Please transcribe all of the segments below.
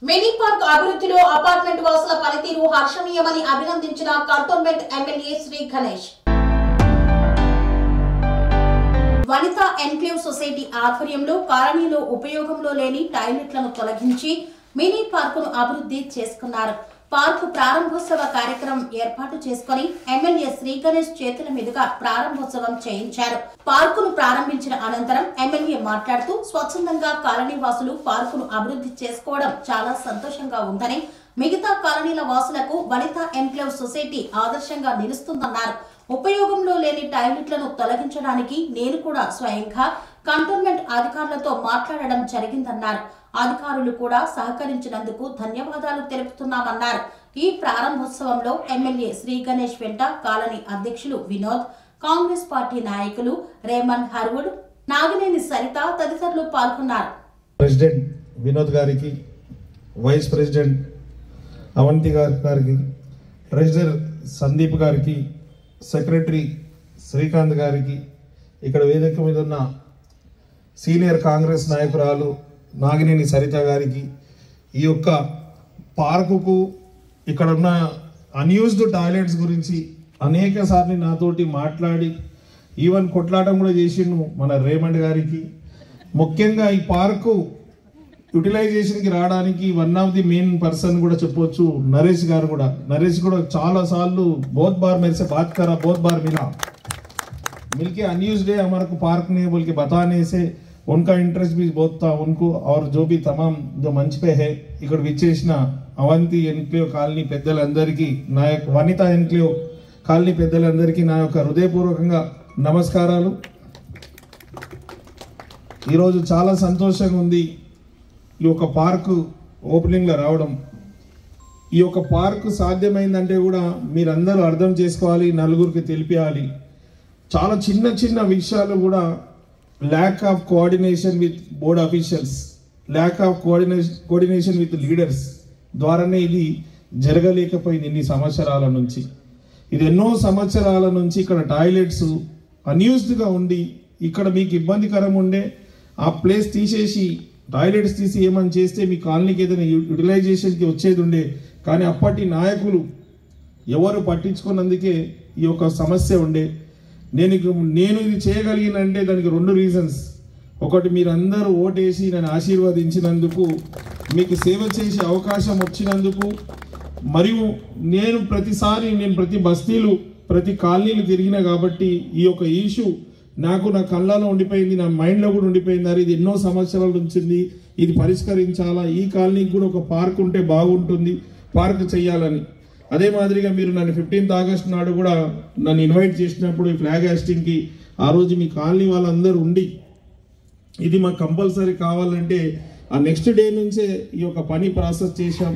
Mini park అభివృద్ధిలో apartment వాసుల పనితీరు హర్షణీయమని అభినందించిన cantonment MLA Shri Ganesh. Vanitha enclave society ఆధ్వర్యంలో కాలనీలో ఉపయోగంలో లేని టాయిలెట్లను తొలగించి మినీ పార్కును అభివృద్ధి చేసుకున్నారు. పార్కు ప్రారంభోత్సవ కార్యక్రమం ఏర్పాటు చేసుకుని ఎమ్మెల్యే శ్రీ గణేష్ చేతుల మీదుగా ప్రారంభోత్సవం చేయించారు. పార్కును ప్రారంభించిన అనంతరం ఎమ్మెల్యే మాట్లాడుతూ స్వచ్ఛందంగా కాలనీ వాసులు పార్కును అభివృద్ధి చేసుకోవడం చాలా సంతోషంగా ఉందని, మిగతా కాలనీల వాసులకు వనితా ఎన్క్లేవ్ సొసైటీ ఆదర్శంగా నిలుస్తుందన్నారు. ఉపయోగంలో లేని టాయిలెట్లను తొలగించడానికి నేను కూడా స్వయంగా కంటోన్మెంట్ అధికారులతో మాట్లాడడం జరిగిందన్నారు. అధికారులు కూడా సహకరించినందుకు ధన్యవాదాలు తెలుపుతున్నామన్నారు. ఈ ప్రారంభోత్సవంలో ఎమ్మెల్యే శ్రీ గణేష్ వెంట కాలనీ అధ్యక్షులు వినోద్, కాంగ్రెస్ పార్టీ నాయకులు రేమన్ హర్వుడ్, నాగినేని సరిత తదితరులు పాల్గొన్నారు. ప్రెసిడెంట్ వినోద్ గారికి, వైస్ ప్రెసిడెంట్ అవంతి గారికి, ట్రెజరర్ సందీప్ గారికి, సెక్రటరీ శ్రీకాంత్ గారికి, ఇక్కడ వేదిక మీద ఉన్న సీనియర్ కాంగ్రెస్ నాయకురాలు నాగినేని సరిత గారికి, ఈ యొక్క పార్కుకు ఇక్కడ ఉన్న అన్యూజ్డ్ టాయిలెట్స్ గురించి అనేక సార్లు నాతోటి మాట్లాడి ఈవెన్ కొట్లాటం కూడా చేసిండు మన రేమండ్ గారికి. ముఖ్యంగా ఈ పార్కు యూటిలైజేషన్కి రావడానికి one of the main person కూడా చెప్పొచ్చు నరేష్ గారు కూడా. నరేష్ కూడా చాలా సార్లు बहुत बार मेरे से बात करा, बहुत बार मिलके अनयूज्ड है हमारे को पार्क ने बोल के बताने से उनका इंटरेस्ट भी बहुत था उनको, और जो भी तमाम जो मंच पे है ఇక్కడ విచ్చేసిన అవంతి ఎన్క్లేవ్ కాలనీ పెద్దలందరికీ, నా యొక్క వనితా ఎన్క్లేవ్ కాలనీ పెద్దలందరికీ నా యొక్క హృదయపూర్వకంగా నమస్కారాలు. ఈరోజు చాలా సంతోషంగా ఉంది ఈ యొక్క పార్కు ఓపెనింగ్లో రావడం. ఈ యొక్క పార్కు సాధ్యమైందంటే కూడా మీరందరూ అర్థం చేసుకోవాలి, నలుగురికి తెలియాలి. చాలా చిన్న చిన్న విషయాలు కూడా lack of coordination with board officials, lack of coordination with leaders ద్వారానే ఇది జరగలేకపోయింది. ఇన్ని సంవత్సరాల నుంచి, ఇది ఎన్నో సంవత్సరాల నుంచి ఇక్కడ టాయిలెట్స్ అన్యూజ్డ్గా ఉండి ఇక్కడ మీకు ఇబ్బందికరం ఉండే ఆ ప్లేస్ తీసేసి టాయిలెట్స్ తీసి ఏమని చేస్తే మీ కాలనీకి ఏదైనా యూటిలైజేషన్కి వచ్చేది ఉండే. కానీ అప్పటి నాయకులు ఎవరు పట్టించుకున్నందుకే ఈ యొక్క సమస్య ఉండే. నేను ఇది చేయగలిగినంటే దానికి రెండు రీజన్స్. ఒకటి, మీరందరూ ఓటేసి నన్ను ఆశీర్వదించినందుకు, మీకు సేవ చేసే అవకాశం వచ్చినందుకు, మరియు నేను ప్రతి బస్తీలు ప్రతి కాలనీలు తిరిగినా కాబట్టి ఈ యొక్క ఇష్యూ నా కళ్ళలో ఉండిపోయింది, నా మైండ్లో కూడా ఉండిపోయింది. ఇది ఎన్నో సంవత్సరాల నుంచి ఇది పరిష్కరించాలా, ఈ కాలనీకి కూడా ఒక పార్క్ ఉంటే బాగుంటుంది, పార్క్ చేయాలని. అదే మాదిరిగా మీరు నన్ను 15th ఆగస్ట్ నాడు కూడా నన్ను ఇన్వైట్ చేసినప్పుడు ఈ ఫ్లాగ్ హాస్టింగ్కి ఆ రోజు మీ కాలనీ వాళ్ళందరూ ఉండి ఇది మాకు కంపల్సరీ కావాలంటే ఆ నెక్స్ట్ డే నుంచే ఈ యొక్క పని ప్రాసెస్ చేశాం.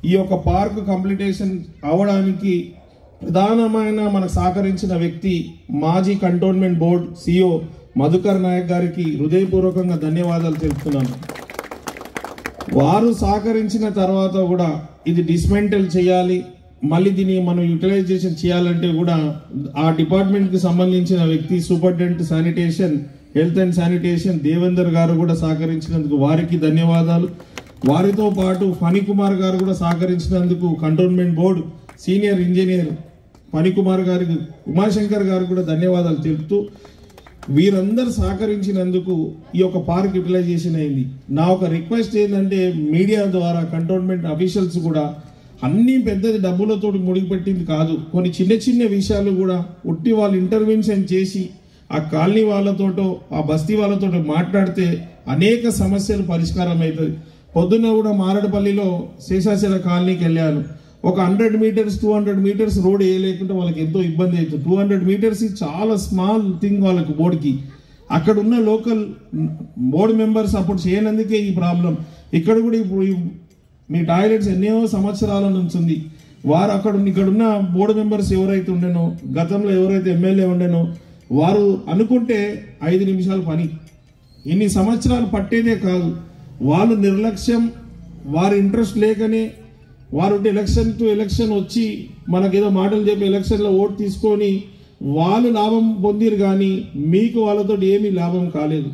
ఈ యొక్క పార్క్ కంప్లీటేషన్ అవడానికి ప్రధానమైన మనకు సహకరించిన వ్యక్తి మాజీ cantonment board CEO Madhukar Naik గారికి హృదయపూర్వకంగా ధన్యవాదాలు తెలుపుతున్నాను. వారు సహకరించిన తర్వాత కూడా ఇది డిస్మెంటల్ చేయాలి, మళ్ళీ దీన్ని మనం యూటిలైజేషన్ చేయాలంటే కూడా ఆ డిపార్ట్మెంట్కి సంబంధించిన వ్యక్తి superintendent sanitation, health and sanitation Devender గారు కూడా సహకరించినందుకు వారికి ధన్యవాదాలు. వారితో పాటు ఫణికుమార్ గారు కూడా సహకరించినందుకు cantonment board senior engineer Phanikumar గారికి, ఉమాశంకర్ గారు కూడా ధన్యవాదాలు తెలుపుతూ వీరందరూ సహకరించినందుకు ఈ యొక్క పార్క్ యూటిలైజేషన్ అయింది. నా ఒక రిక్వెస్ట్ ఏంటంటే మీడియా ద్వారా కంటోన్మెంట్ అఫీషియల్స్ కూడా అన్ని పెద్దది డబ్బులతో ముడిపెట్టింది కాదు, కొన్ని చిన్న చిన్న విషయాలు కూడా ఉట్టి వాళ్ళు ఇంటర్వెన్షన్ చేసి ఆ కాలనీ వాళ్ళతోటో ఆ బస్తీ వాళ్ళతో మాట్లాడితే అనేక సమస్యలు పరిష్కారం అవుతుంది. పొద్దున్న కూడా మారడపల్లిలో శేషాచల కాలనీకి వెళ్ళాను. ఒక 100 మీటర్స్ 200 మీటర్స్ రోడ్ వేయలేకుంటే వాళ్ళకి ఎంతో ఇబ్బంది అవుతుంది. 200 మీటర్స్ చాలా స్మాల్ థింగ్ వాళ్ళకి బోర్డుకి. అక్కడ ఉన్న లోకల్ బోర్డు మెంబర్స్ అప్పుడు చేయనందుకే ఈ ప్రాబ్లం. ఇక్కడ కూడా ఇప్పుడు మీ టాయిలెట్స్ ఎన్నో సంవత్సరాల నుంచి ఉంది. వారు ఇక్కడున్న బోర్డు మెంబర్స్ ఎవరైతే ఉండేనో, గతంలో ఎవరైతే ఎమ్మెల్యే ఉండేనో, వారు అనుకుంటే 5 నిమిషాలు పని, ఇన్ని సంవత్సరాలు పట్టేదే కాదు. వాళ్ళు నిర్లక్ష్యం, వారి ఇంట్రెస్ట్ లేకనే వారు ఎలక్షన్ టు ఎలక్షన్ వచ్చి మనకేదో మాటలు చెప్పి ఎలక్షన్లో ఓటు తీసుకొని వాళ్ళు లాభం పొందిరు, కానీ మీకు వాళ్ళతో ఏమీ లాభం కాలేదు.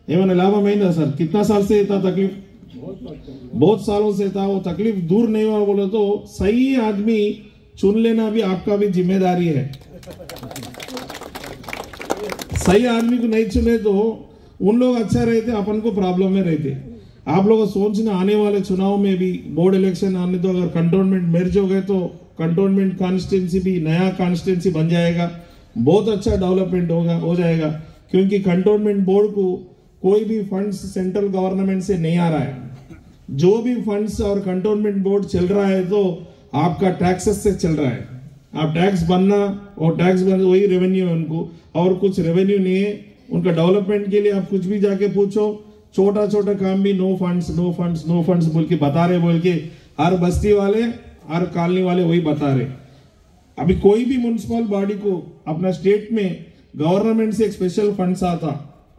ఏమైనా లాభం అయిందా సార్? కిतना साल से इतना तकलीफ बहुत सालों से था, वो तकलीफ दूर नहीं हुआ बोले तो सही आदमी चुन लेना भी आपका भी जिम्मेदारी है। सही आदमी को नहीं चुने तो उन लोग अच्छा रहते, अपन को प्रॉब्लम में रहते। आप लोग सोचना आने वाले चुनाव में भी बोर्ड इलेक्शन आने तो अगर कंटोनमेंट मेर्ज हो गए तो कंटोनमेंट कॉन्स्टिट्यूंसी भी नया कॉन्स्टिट्यूंसी बन जाएगा, बहुत अच्छा डेवलपमेंट हो जाएगा। क्योंकि कंटोनमेंट बोर्ड को कोई भी फंड्स सेंट्रल गवर्नमेंट से नहीं आ रहा है। जो भी फंड्स और कंटोनमेंट बोर्ड चल रहा है तो आपका टैक्सेस से चल रहा है। आप टैक्स बनना और टैक्स बन वही रेवेन्यू है उनको, और कुछ रेवेन्यू नहीं है उनका। डेवलपमेंट के लिए आप कुछ भी जाके पूछो, छोटा छोटा काम भी no funds no funds no funds बोल के बता रहे, बोल के हर बस्ती वाले हर कॉलोनी वाले वही बता रहे। अभी कोई भी म्युनिसिपल बॉडी को अपना स्टेट में गवर्नमेंट से एक स्पेशल फंड्स आता,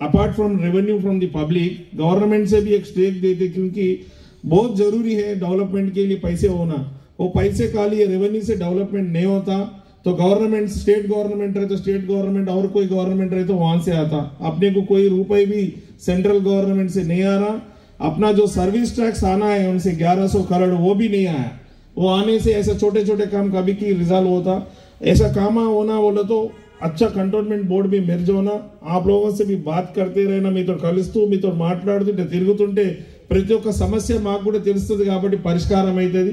apart from revenue from the public, government से भी एक स्टेक देते, क्योंकि बहुत जरूरी है डेवलपमेंट के लिए पैसे होना। वो पैसे का लिए रेवेन्यू से डेवलपमेंट नहीं होता तो गवर्नमेंट, स्टेट गवर्नमेंट रहे तो स्टेट गवर्नमेंट और कोई गवर्नमेंट रहे तो वहां से आता। अपने को कोई रुपए भी सेंट्रल गवर्नमेंट से नहीं आ रहा। अपना जो सर्विस टैक्स आना है उनसे 1100 करोड़ वो भी नहीं आया। वो आने से ऐसे छोटे छोटे काम कभी की रिजल्ट होता, ऐसा काम होना बोले तो अच्छा कंटोनमेंट बोर्ड भी మెర్జ్ होना। आप लोगों से भी बात करते रहना, మీతో కలుస్తూ మీతో మాట్లాడుతుంటే తిరుగుతుంటే ప్రతి ఒక్క సమస్య మాకు కూడా తెలుస్తుంది కాబట్టి పరిష్కారం అవుతుంది।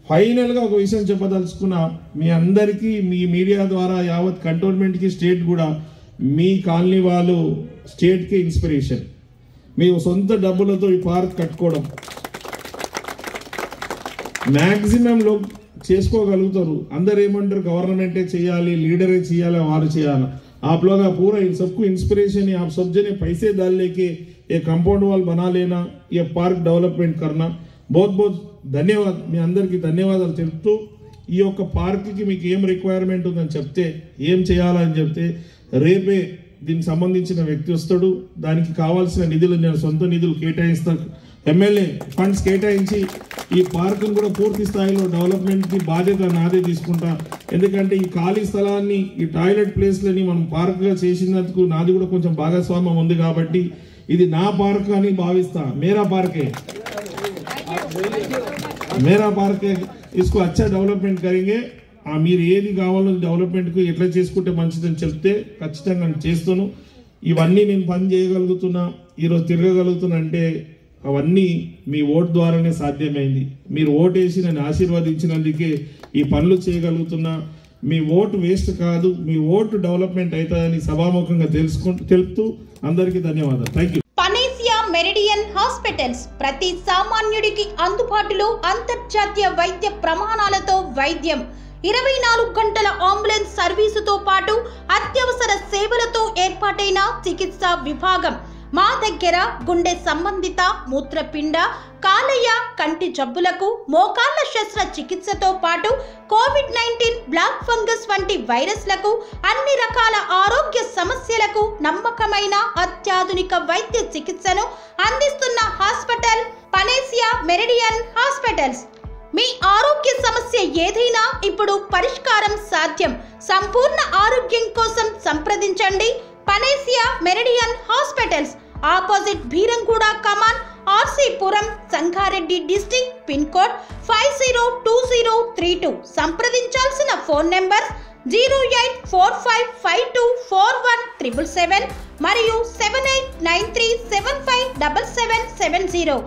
ఫైనల్ గా ఒక విషయం చెప్పదలుచుకున్నా, మీ అందరికీ మీ మీడియా ద్వారా యావత్ కంటోన్మెంట్ కి స్టేట్ కూడా మీ కాలనీ వాళ్ళు స్టేట్ కి ఇన్స్పిరేషన్। మీ సొంత డబ్బులతో ఈ పార్క్ కట్టుకోవడం मैक्सिमम लोग చేసుకోగలుగుతారు। అందరూ ఏమంటారు గవర్నమెంటే చేయాలి, లీడరే చేయాలి, వారు చేయాలి। आप लोग पूरा इन सबको इंस्पिरेशन है। आप सब जने पैसे डाल लेके ये कंपाउंड वाल बना लेना, ये पार्क डेवलपमेंट करना। बहुत बहुत धन्यवाद, మీ అందరికీ ధన్యవాదాలు చెప్తూ ఈ యొక్క పార్క్ కి మీకు ఏం రిక్వైర్మెంట్ ఉందని చెప్తే, ఏం చేయాలని చెప్తే రేపే దీనికి సంబంధించిన వ్యక్తి వస్తాడు। దానికి కావాల్సిన నిధులు నేను సొంత నిధులు కేటాయిస్తాను, ఎమ్మెల్యే ఫండ్స్ కేటాయించి ఈ పార్క్ కూడా పూర్తి స్థాయిలో డెవలప్మెంట్ కి బాధ్యత నాదే తీసుకుంటా। ఎందుకంటే ఈ ఖాళీ స్థలాన్ని, ఈ టాయిలెట్ ప్లేస్లని మనం పార్క్ గా చేసినందుకు నాది కూడా కొంచెం భాగస్వామ్యం ఉంది కాబట్టి ఇది నా పార్క్ అని భావిస్తా। మేరా పార్కే, మేరా పార్కే, इसको अच्छा डेवलपमेंट करेंगे। మీరు ఏది కావాలో డెవలప్మెంట్ కు ఎట్లా చేసుకుంటే మంచిదని చెప్తే ఖచ్చితంగా నేను చేస్తాను। ఇవన్నీ నేను పని చేయగలుగుతున్నా, ఈరోజు తిరగగలుగుతున్నా అంటే అవన్నీ మీ ఓటు ద్వారానే సాధ్యమైంది। మీరు ఓటు వేసి నన్ను ఆశీర్వదించినందుకే ఈ పనులు చేయగలుగుతున్నా। మీ ఓటు వేస్ట్ కాదు, మీ ఓటు డెవలప్మెంట్ అవుతుందని సభాముఖంగా తెలుపుతూ అందరికీ ధన్యవాదాలు। Thank you. Panacea Meridian hospitals ప్రతి సామాన్యుడికి అందుబాటులో అంతర్జాతీయ వైద్య ప్రమాణాలతో వైద్యం, 24 గంటల అంబులెన్స్ సర్వీసుతో పాటు అత్యవసర సేవలతో ఏర్పాటైన చికిత్సా విభాగం। మా దగ్గర గుండె సంబంధిత, మూత్రపిండ, కాలేయ, కంటి జబ్బులకు, మోకాళ్ల శస్త్రచికిత్సతో పాటు కోవిడ్-19, బ్లాక్ ఫంగస్ వంటి వైరస్లకు, అన్ని రకాల ఆరోగ్య సమస్యలకు నమ్మకమైన అత్యాధునిక వైద్య చికిత్సను అందిస్తున్న హాస్పిటల్ పనేసియా మెరిడియన్ హాస్పిటల్స్। మీ ఆరోగ్య సమస్య ఏదైనా ఇప్పుడు పరిష్కారం సాధ్యం। సంపూర్ణ ఆరోగ్యం కోసం సంప్రదించండి Panacea Meridian hospitals, opposite Beeramguda Kaman, RC Puram, Sangareddy district, pin code 502032। సంప్రదించాల్సిన ఫోన్ నెంబర్ 0845524177 మరియు 7893757770।